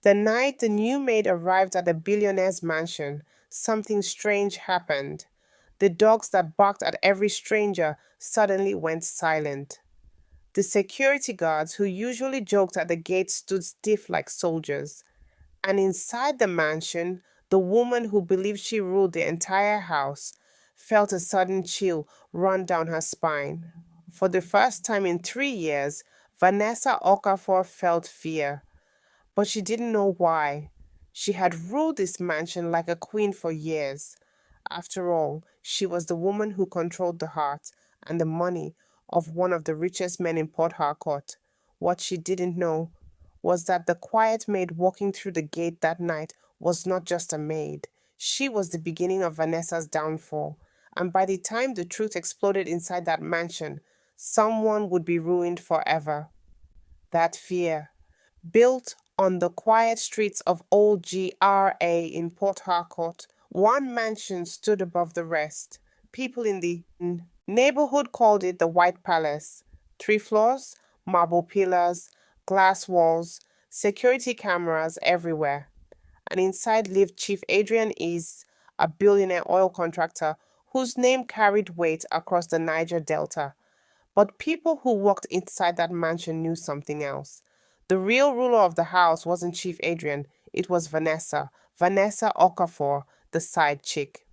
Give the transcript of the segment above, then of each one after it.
The night the new maid arrived at the billionaire's mansion, something strange happened. The dogs that barked at every stranger suddenly went silent. The security guards, who usually joked at the gate, stood stiff like soldiers. And inside the mansion, the woman who believed she ruled the entire house felt a sudden chill run down her spine. For the first time in 3 years, Vanessa Okafor felt fear, but she didn't know why. She had ruled this mansion like a queen for years. After all, she was the woman who controlled the heart and the money of one of the richest men in Port Harcourt. What she didn't know was that the quiet maid walking through the gate that night was not just a maid. She was the beginning of Vanessa's downfall. And by the time the truth exploded inside that mansion, someone would be ruined forever. That fear, built on the quiet streets of Old GRA in Port Harcourt, one mansion stood above the rest. People in the neighborhood called it the White Palace. 3 floors, marble pillars, glass walls, security cameras everywhere. And inside lived Chief Adrien is a billionaire oil contractor whose name carried weight across the Niger Delta. But people who walked inside that mansion knew something else. The real ruler of the house wasn't Chief Adrien, it was Vanessa. Vanessa Okafor, the side chick.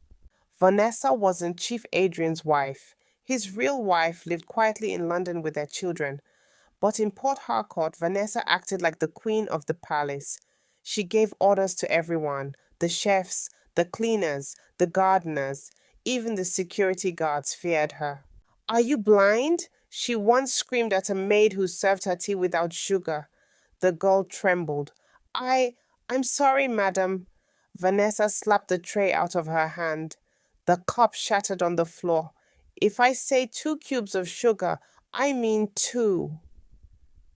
Vanessa wasn't Chief Adrien's wife. His real wife lived quietly in London with their children. But in Port Harcourt, Vanessa acted like the queen of the palace. She gave orders to everyone, the chefs, the cleaners, the gardeners, even the security guards feared her. Are you blind? She once screamed at a maid who served her tea without sugar. The girl trembled. I'm sorry, madam. Vanessa slapped the tray out of her hand. The cup shattered on the floor. If I say 2 cubes of sugar, I mean 2.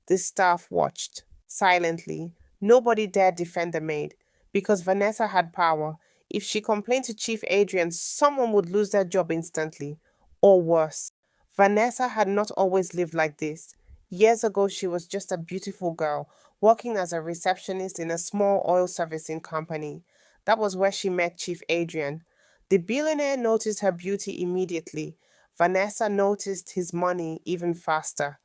The staff watched, silently. Nobody dared defend the maid, because Vanessa had power. If she complained to Chief Adrien, someone would lose their job instantly. Or worse. Vanessa had not always lived like this. Years ago, she was just a beautiful girl, working as a receptionist in a small oil servicing company. That was where she met Chief Adrien. The billionaire noticed her beauty immediately. Vanessa noticed his money even faster.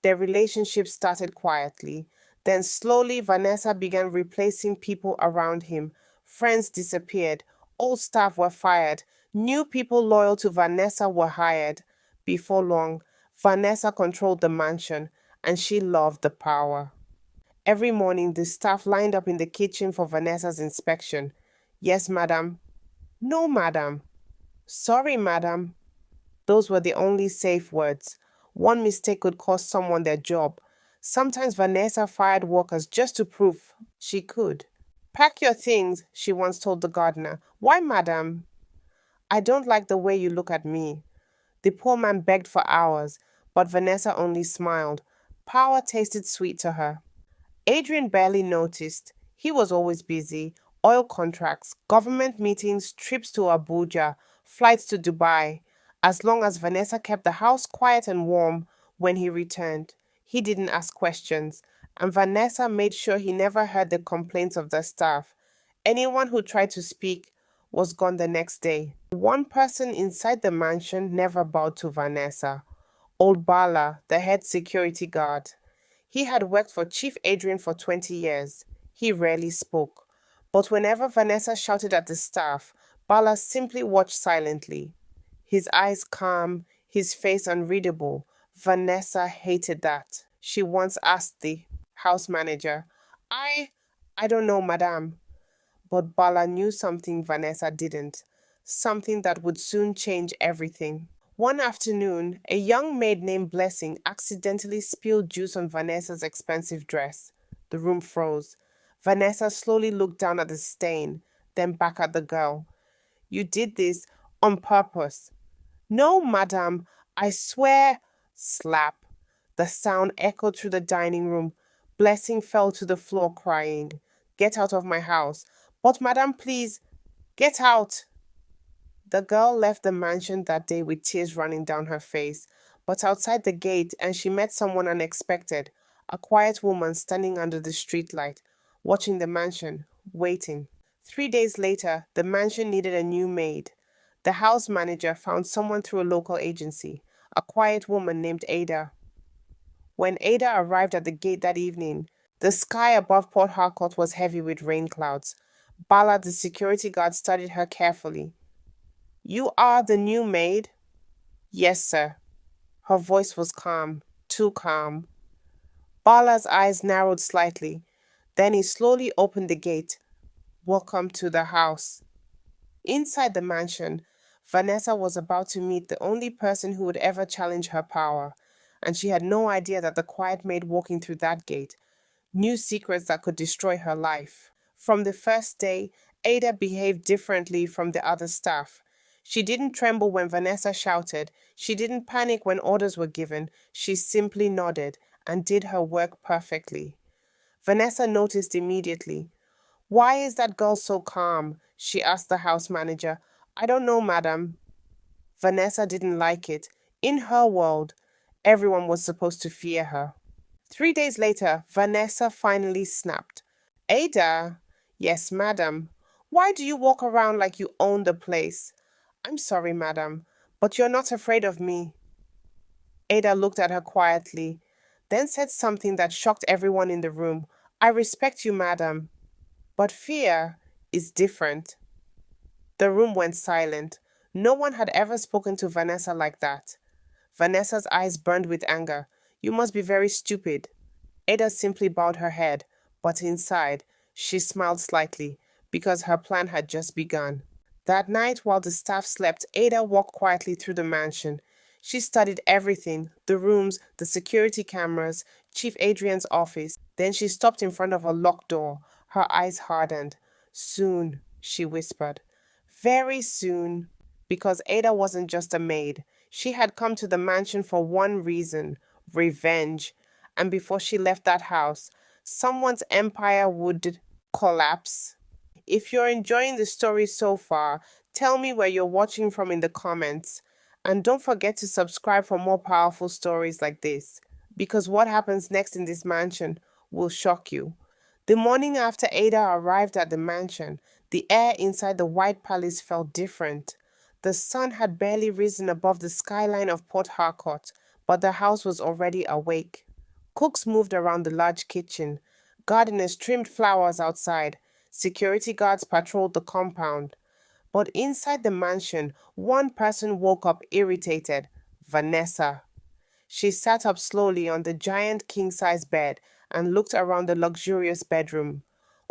Their relationship started quietly. Then slowly, Vanessa began replacing people around him. Friends disappeared. Old staff were fired. New people loyal to Vanessa were hired. Before long, Vanessa controlled the mansion, and she loved the power. Every morning, the staff lined up in the kitchen for Vanessa's inspection. Yes, madam. No, madam. Sorry, madam. Those were the only safe words. One mistake could cost someone their job. Sometimes Vanessa fired workers just to prove she could. Pack your things, she once told the gardener. Why, madam? I don't like the way you look at me. The poor man begged for hours, but Vanessa only smiled. Power tasted sweet to her. Adrien barely noticed. He was always busy. Oil contracts, government meetings, trips to Abuja, flights to Dubai. As long as Vanessa kept the house quiet and warm when he returned, he didn't ask questions, and Vanessa made sure he never heard the complaints of the staff. Anyone who tried to speak was gone the next day. One person inside the mansion never bowed to Vanessa. Old Bala, the head security guard. He had worked for Chief Adrien for 20 years. He rarely spoke. But whenever Vanessa shouted at the staff, Bala simply watched silently. His eyes calm, his face unreadable. Vanessa hated that. She once asked the house manager, I don't know, madame. But Bala knew something Vanessa didn't, something that would soon change everything. One afternoon, a young maid named Blessing accidentally spilled juice on Vanessa's expensive dress. The room froze. Vanessa slowly looked down at the stain, then back at the girl. You did this on purpose. No, madam, I swear. Slap. The sound echoed through the dining room. Blessing fell to the floor crying. Get out of my house. But, madam, please, get out. The girl left the mansion that day with tears running down her face, but outside the gate and she met someone unexpected, a quiet woman standing under the streetlight. watching the mansion, waiting. 3 days later, the mansion needed a new maid. The house manager found someone through a local agency, a quiet woman named Ada. When Ada arrived at the gate that evening, the sky above Port Harcourt was heavy with rain clouds. Bala, the security guard, studied her carefully. "You are the new maid?" "Yes, sir." Her voice was calm, too calm. Bala's eyes narrowed slightly. Then he slowly opened the gate. "Welcome to the house." Inside the mansion, Vanessa was about to meet the only person who would ever challenge her power, and she had no idea that the quiet maid walking through that gate knew secrets that could destroy her life. From the first day, Ada behaved differently from the other staff. She didn't tremble when Vanessa shouted. She didn't panic when orders were given. She simply nodded and did her work perfectly. Vanessa noticed immediately. "Why is that girl so calm?" she asked the house manager. "I don't know, madam." Vanessa didn't like it. In her world, everyone was supposed to fear her. 3 days later, Vanessa finally snapped. "Ada?" "Yes, madam." "Why do you walk around like you own the place?" "I'm sorry, madam, but you're not afraid of me." Ada looked at her quietly, then said something that shocked everyone in the room. "I respect you, madam, but fear is different." The room went silent. No one had ever spoken to Vanessa like that. Vanessa's eyes burned with anger. "You must be very stupid." Ada simply bowed her head, but inside, she smiled slightly because her plan had just begun. That night, while the staff slept, Ada walked quietly through the mansion. She studied everything: the rooms, the security cameras, Chief Adrien's office. Then she stopped in front of a locked door. Her eyes hardened. "Soon," she whispered. Very soon. Because Ada wasn't just a maid. She had come to the mansion for one reason: revenge. And before she left that house, someone's empire would collapse. If you're enjoying the story so far, tell me where you're watching from in the comments. And don't forget to subscribe for more powerful stories like this, because what happens next in this mansion will shock you. The morning after Ada arrived at the mansion, the air inside the White Palace felt different. The sun had barely risen above the skyline of Port Harcourt, but the house was already awake. Cooks moved around the large kitchen. Gardeners trimmed flowers outside. Security guards patrolled the compound. But inside the mansion, one person woke up irritated: Vanessa. She sat up slowly on the giant king-size bed and looked around the luxurious bedroom.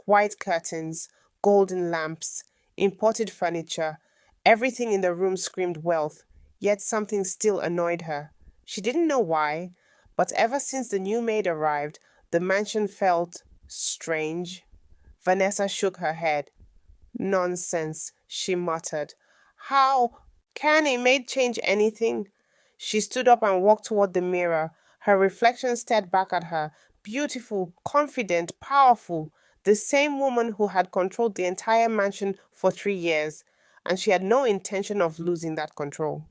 White curtains, golden lamps, imported furniture. Everything in the room screamed wealth, yet something still annoyed her. She didn't know why, but ever since the new maid arrived, the mansion felt strange. Vanessa shook her head. "Nonsense," she muttered. "How can a maid change anything?" She stood up and walked toward the mirror. Her reflection stared back at her. Beautiful, confident, powerful. The same woman who had controlled the entire mansion for 3 years. And she had no intention of losing that control.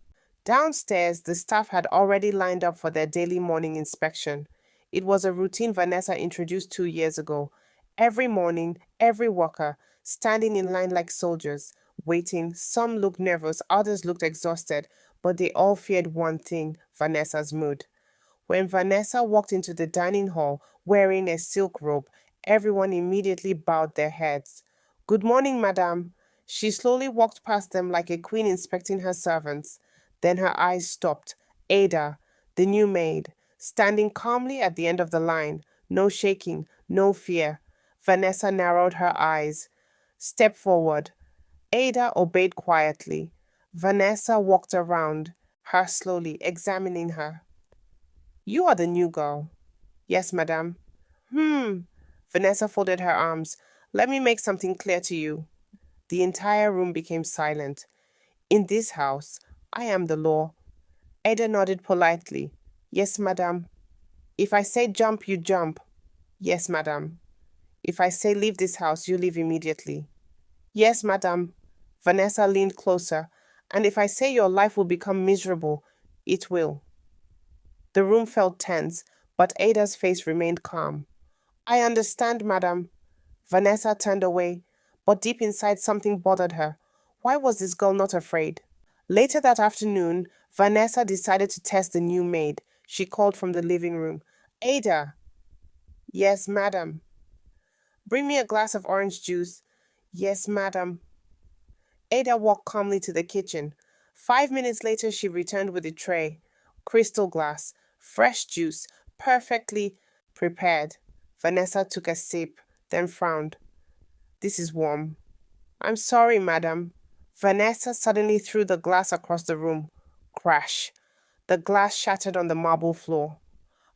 Downstairs, the staff had already lined up for their daily morning inspection. It was a routine Vanessa introduced 2 years ago. Every morning, every worker, standing in line like soldiers, waiting. Some looked nervous, others looked exhausted, but they all feared one thing: Vanessa's mood. When Vanessa walked into the dining hall wearing a silk robe, everyone immediately bowed their heads. "Good morning, madame." She slowly walked past them like a queen inspecting her servants. Then her eyes stopped. Ada, the new maid, standing calmly at the end of the line. No shaking, no fear. Vanessa narrowed her eyes. "Step forward." Ada obeyed quietly. Vanessa walked around her slowly, examining her. "You are the new girl." "Yes, madame." Vanessa folded her arms. "Let me make something clear to you." The entire room became silent. "In this house, I am the law." Ada nodded politely. "Yes, madame." "If I say jump, you jump." "Yes, madame." "If I say leave this house, you leave immediately." "Yes, madame." Vanessa leaned closer. "And if I say your life will become miserable, it will." The room felt tense, but Ada's face remained calm. "I understand, madam." Vanessa turned away, but deep inside something bothered her. Why was this girl not afraid? Later that afternoon, Vanessa decided to test the new maid. She called from the living room. Ada. Yes, madam. Bring me a glass of orange juice. Yes, madam. Ada walked calmly to the kitchen. 5 minutes later, she returned with a tray. Crystal glass, fresh juice, perfectly prepared. Vanessa took a sip, then frowned. This is warm. I'm sorry, madam. Vanessa suddenly threw the glass across the room. Crash. The glass shattered on the marble floor.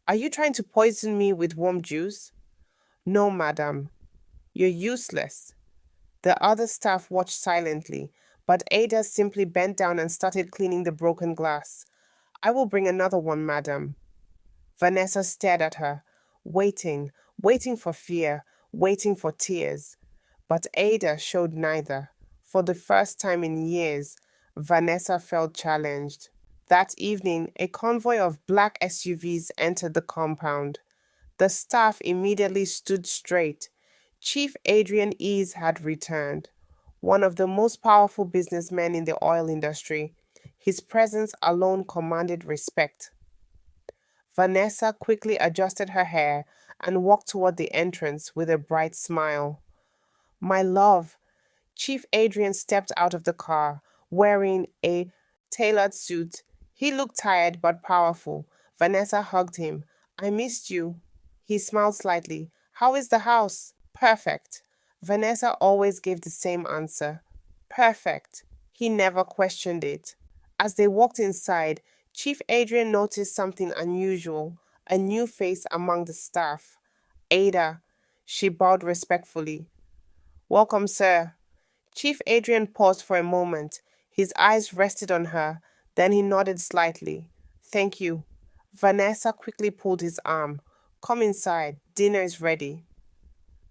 Are you trying to poison me with warm juice? No, madam. You're useless. The other staff watched silently, but Ada simply bent down and started cleaning the broken glass. I will bring another one, madam. Vanessa stared at her, waiting, waiting for fear, waiting for tears. But Ada showed neither. For the first time in years, Vanessa felt challenged. That evening, a convoy of black SUVs entered the compound. The staff immediately stood straight. Chief Adrien Ease had returned, one of the most powerful businessmen in the oil industry. His presence alone commanded respect. Vanessa quickly adjusted her hair and walked toward the entrance with a bright smile. My love, Chief Adrien stepped out of the car, wearing a tailored suit. He looked tired but powerful. Vanessa hugged him. I missed you. He smiled slightly. How is the house? Perfect. Vanessa always gave the same answer. Perfect. He never questioned it. As they walked inside, Chief Adrien noticed something unusual, a new face among the staff. Ada. She bowed respectfully. Welcome, sir. Chief Adrien paused for a moment. His eyes rested on her, then he nodded slightly. Thank you. Vanessa quickly pulled his arm. Come inside. Dinner is ready.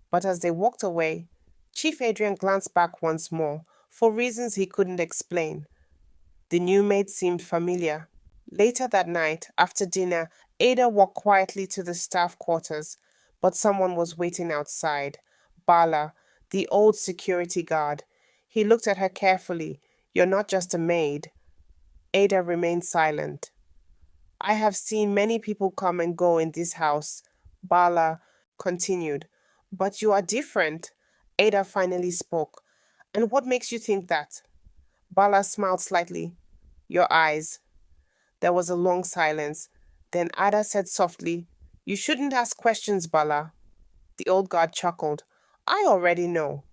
But as they walked away, Chief Adrien glanced back once more, for reasons he couldn't explain. The new maid seemed familiar. Later that night, after dinner, Ada walked quietly to the staff quarters, but someone was waiting outside. Bala, the old security guard. He looked at her carefully. You're not just a maid. Ada remained silent. I have seen many people come and go in this house, Bala continued. But you are different. Ada finally spoke. And what makes you think that? Bala smiled slightly. Your eyes. There was a long silence. Then Ada said softly, You shouldn't ask questions, Bala. The old guard chuckled. I already know.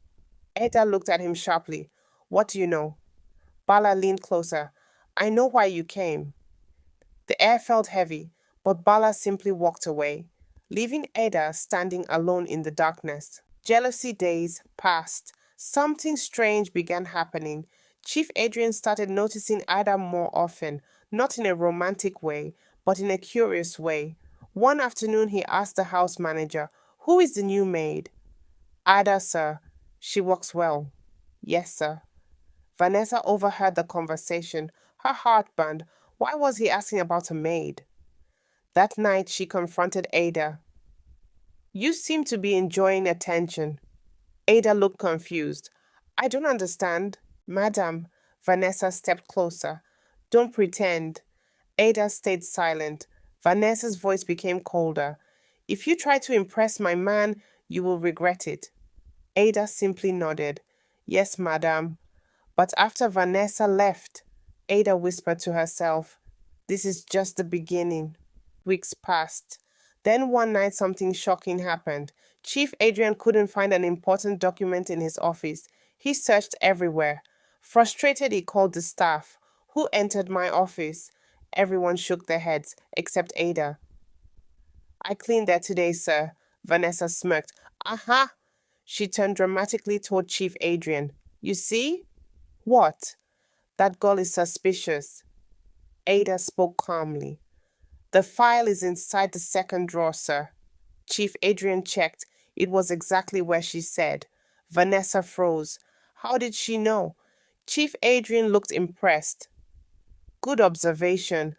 Ada looked at him sharply. What do you know? Bala leaned closer. I know why you came. The air felt heavy, but Bala simply walked away, leaving Ada standing alone in the darkness. Jealousy days passed. Something strange began happening. Chief Adrien started noticing Ada more often, not in a romantic way, but in a curious way. One afternoon he asked the house manager, Who is the new maid? Ada, sir. She works well. Yes, sir. Vanessa overheard the conversation. Her heart burned. Why was he asking about a maid? That night she confronted Ada. You seem to be enjoying attention. Ada looked confused. I don't understand. Madam, Vanessa stepped closer. Don't pretend. Ada stayed silent. Vanessa's voice became colder. If you try to impress my man, you will regret it. Ada simply nodded. Yes, madam. But after Vanessa left, Ada whispered to herself, This is just the beginning. Weeks passed. Then one night something shocking happened. Chief Adrien couldn't find an important document in his office. He searched everywhere. Frustrated, he called the staff. Who entered my office? Everyone shook their heads, except Ada. I cleaned there today, sir. Vanessa smirked. Aha! She turned dramatically toward Chief Adrien. You see? What? That girl is suspicious. Ada spoke calmly. The file is inside the second drawer, sir. Chief Adrien checked. It was exactly where she said. Vanessa froze. How did she know? Chief Adrien looked impressed. Good observation.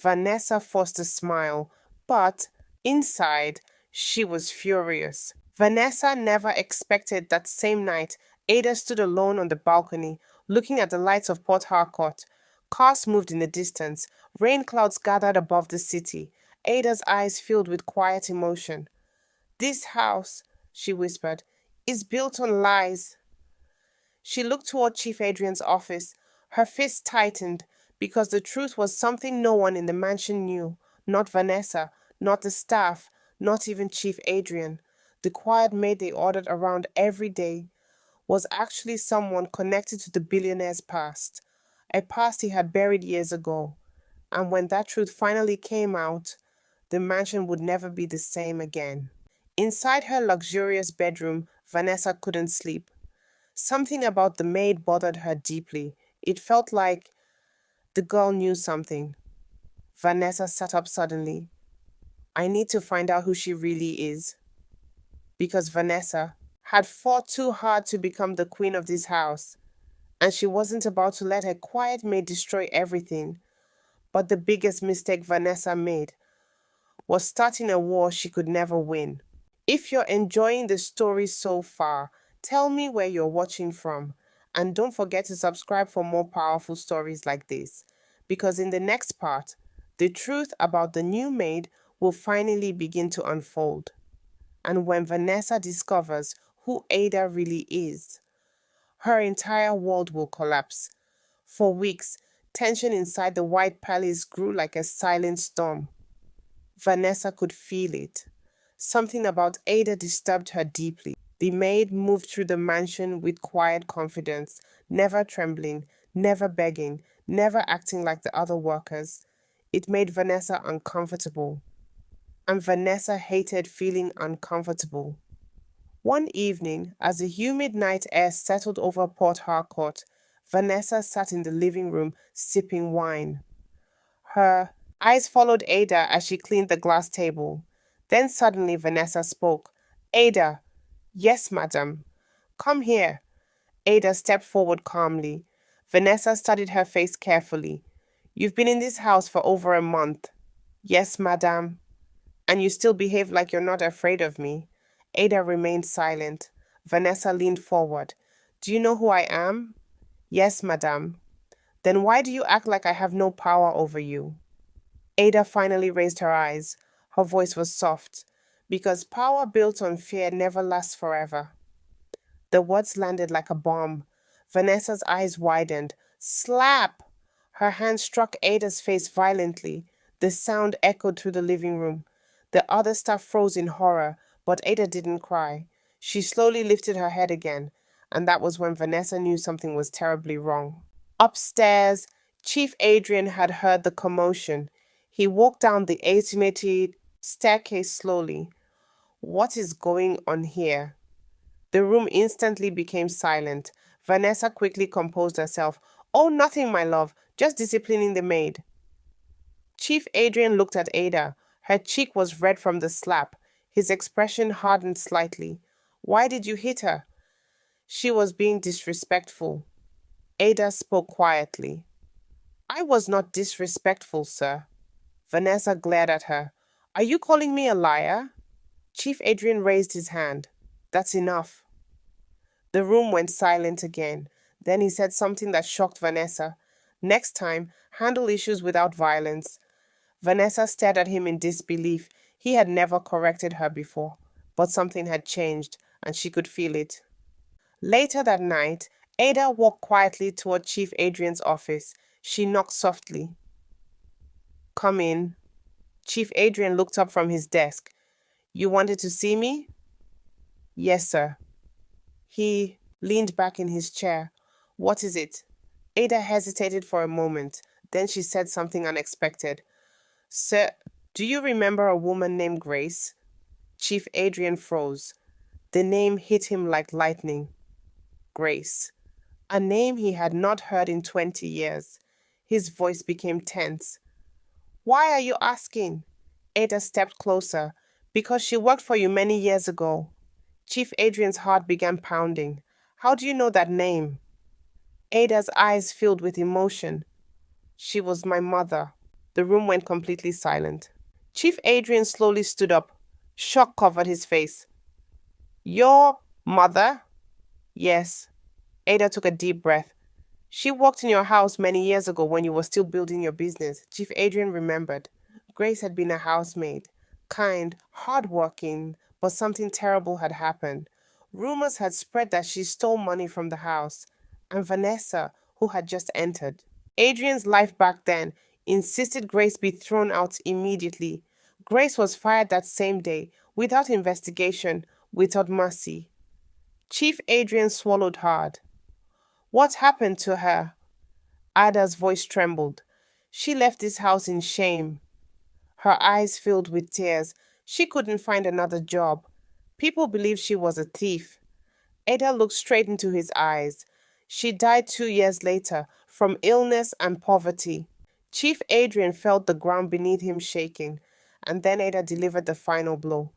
Vanessa forced a smile, but inside she was furious. Vanessa never expected that same night. Ada stood alone on the balcony, looking at the lights of Port Harcourt. Cars moved in the distance. Rain clouds gathered above the city. Ada's eyes filled with quiet emotion. This house, she whispered, is built on lies. She looked toward Chief Adrian's office. Her fist tightened because the truth was something no one in the mansion knew. Not Vanessa, not the staff, not even Chief Adrian. The quiet maid they ordered around every day was actually someone connected to the billionaire's past, a past he had buried years ago. And when that truth finally came out, the mansion would never be the same again. Inside her luxurious bedroom, Vanessa couldn't sleep. Something about the maid bothered her deeply. It felt like the girl knew something. Vanessa sat up suddenly. I need to find out who she really is. Because Vanessa had fought too hard to become the queen of this house, and she wasn't about to let her quiet maid destroy everything. But the biggest mistake Vanessa made was starting a war she could never win. If you're enjoying the story so far, tell me where you're watching from. And don't forget to subscribe for more powerful stories like this. Because in the next part, the truth about the new maid will finally begin to unfold. And when Vanessa discovers who Ada really is, her entire world will collapse. For weeks, tension inside the White Palace grew like a silent storm. Vanessa could feel it. Something about Ada disturbed her deeply. The maid moved through the mansion with quiet confidence, never trembling, never begging, never acting like the other workers. It made Vanessa uncomfortable, and Vanessa hated feeling uncomfortable. One evening, as the humid night air settled over Port Harcourt, Vanessa sat in the living room sipping wine. Her eyes followed Ada as she cleaned the glass table. Then suddenly Vanessa spoke. Ada. Yes, madam. Come here. Ada stepped forward calmly. Vanessa studied her face carefully. You've been in this house for over a month. Yes, madam. And you still behave like you're not afraid of me. Ada remained silent. Vanessa leaned forward. Do you know who I am? Yes, madam. Then why do you act like I have no power over you? Ada finally raised her eyes. Her voice was soft. Because power built on fear never lasts forever. The words landed like a bomb. Vanessa's eyes widened. Slap! Her hand struck Ada's face violently. The sound echoed through the living room. The other staff froze in horror, but Ada didn't cry. She slowly lifted her head again, and that was when Vanessa knew something was terribly wrong. Upstairs, Chief Adrien had heard the commotion. He walked down the asymmetric staircase slowly. What is going on here? The room instantly became silent. Vanessa quickly composed herself. Oh, nothing, my love. Just disciplining the maid. Chief Adrien looked at Ada. Her cheek was red from the slap. His expression hardened slightly. Why did you hit her? She was being disrespectful. Ada spoke quietly. I was not disrespectful, sir. Vanessa glared at her. Are you calling me a liar? Chief Adrien raised his hand. That's enough. The room went silent again. Then he said something that shocked Vanessa. Next time, handle issues without violence. Vanessa stared at him in disbelief. He had never corrected her before, but something had changed, and she could feel it. Later that night, Ada walked quietly toward Chief Adrian's office. She knocked softly. Come in. Chief Adrien looked up from his desk. You wanted to see me? Yes, sir. He leaned back in his chair. What is it? Ada hesitated for a moment. Then she said something unexpected. Sir, do you remember a woman named Grace? Chief Adrien froze. The name hit him like lightning. Grace. A name he had not heard in 20 years. His voice became tense. Why are you asking? Ada stepped closer. Because she worked for you many years ago. Chief Adrian's heart began pounding. How do you know that name? Ada's eyes filled with emotion. She was my mother. The room went completely silent. Chief Adrien slowly stood up. Shock covered his face. Your mother? Yes. Ada took a deep breath. She walked in your house many years ago when you were still building your business. Chief Adrien remembered. Grace had been a housemaid, kind, hardworking, but something terrible had happened. Rumors had spread that she stole money from the house, and Vanessa, who had just entered. Adrian's life back then insisted Grace be thrown out immediately. Grace was fired that same day, without investigation, without mercy. Chief Adrien swallowed hard. What happened to her? Ada's voice trembled. She left this house in shame. Her eyes filled with tears. She couldn't find another job. People believed she was a thief. Ada looked straight into his eyes. She died 2 years later from illness and poverty. Chief Adrien felt the ground beneath him shaking, and then Ada delivered the final blow.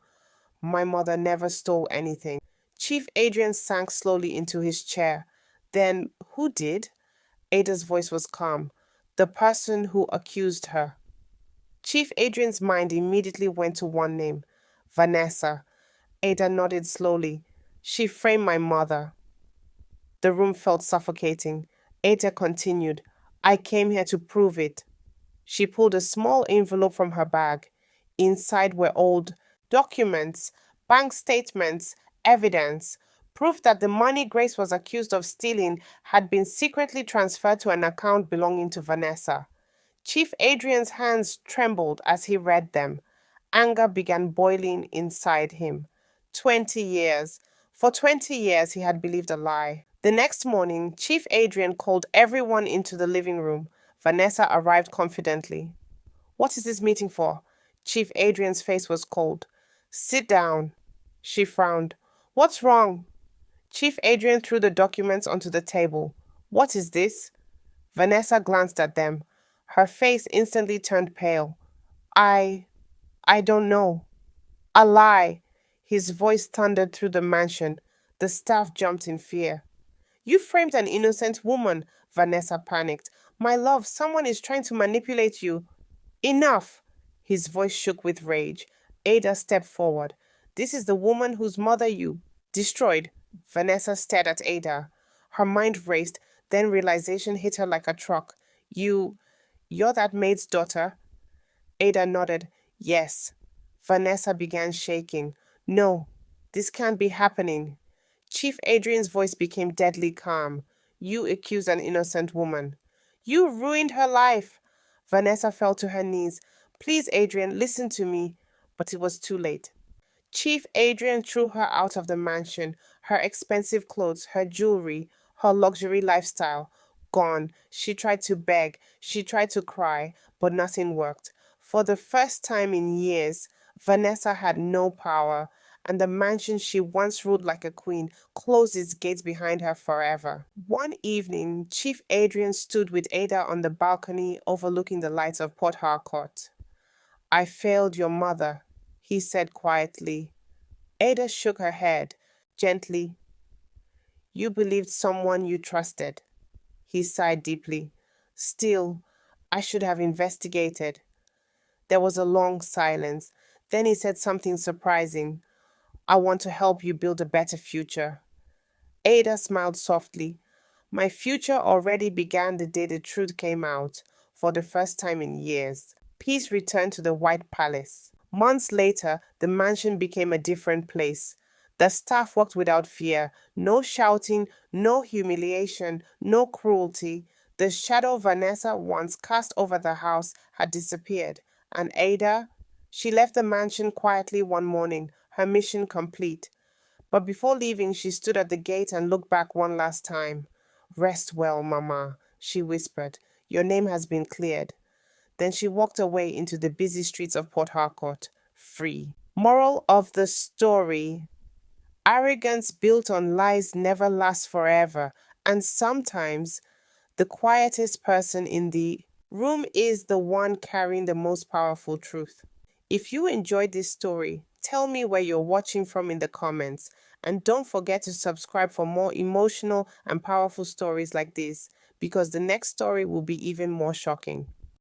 My mother never stole anything. Chief Adrien sank slowly into his chair. Then who did? Ada's voice was calm. The person who accused her. Chief Adrian's mind immediately went to one name, Vanessa. Ada nodded slowly. She framed my mother. The room felt suffocating. Ada continued, I came here to prove it. She pulled a small envelope from her bag. Inside were old documents, bank statements, evidence, proof that the money Grace was accused of stealing had been secretly transferred to an account belonging to Vanessa. Chief Adrian's hands trembled as he read them. Anger began boiling inside him. 20 years. For 20 years he had believed a lie. The next morning, Chief Adrien called everyone into the living room. Vanessa arrived confidently. What is this meeting for? Chief Adrian's face was cold. Sit down. She frowned. What's wrong? Chief Adrien threw the documents onto the table. What is this? Vanessa glanced at them. Her face instantly turned pale. I don't know. A lie. His voice thundered through the mansion. The staff jumped in fear. You framed an innocent woman, Vanessa panicked. My love, someone is trying to manipulate you. Enough! His voice shook with rage. Ada stepped forward. This is the woman whose mother you destroyed. Vanessa stared at Ada. Her mind raced, then realization hit her like a truck. You're that maid's daughter? Ada nodded. Yes. Vanessa began shaking. No, this can't be happening. Chief Adrian's voice became deadly calm. You accused an innocent woman. You ruined her life. Vanessa fell to her knees. Please, Adrien, listen to me. But it was too late. Chief Adrien threw her out of the mansion, her expensive clothes, her jewelry, her luxury lifestyle. Gone. She tried to beg, she tried to cry, but nothing worked. For the first time in years, Vanessa had no power, and the mansion she once ruled like a queen closed its gates behind her forever. One evening, Chief Adrien stood with Ada on the balcony overlooking the lights of Port Harcourt. I failed your mother, he said quietly. Ada shook her head, gently. You believed someone you trusted. He sighed deeply. Still, I should have investigated. There was a long silence. Then he said something surprising. I want to help you build a better future. Ada smiled softly. My future already began the day the truth came out, for the first time in years. Peace returned to the White Palace. Months later, the mansion became a different place. The staff worked without fear. No shouting, no humiliation, no cruelty. The shadow Vanessa once cast over the house had disappeared. And Ada? She left the mansion quietly one morning, her mission complete. But before leaving, she stood at the gate and looked back one last time. Rest well, Mama, she whispered. Your name has been cleared. Then she walked away into the busy streets of Port Harcourt, free. Moral of the story. Arrogance built on lies never lasts forever, and sometimes the quietest person in the room is the one carrying the most powerful truth. If you enjoyed this story, tell me where you're watching from in the comments, and don't forget to subscribe for more emotional and powerful stories like this, because the next story will be even more shocking.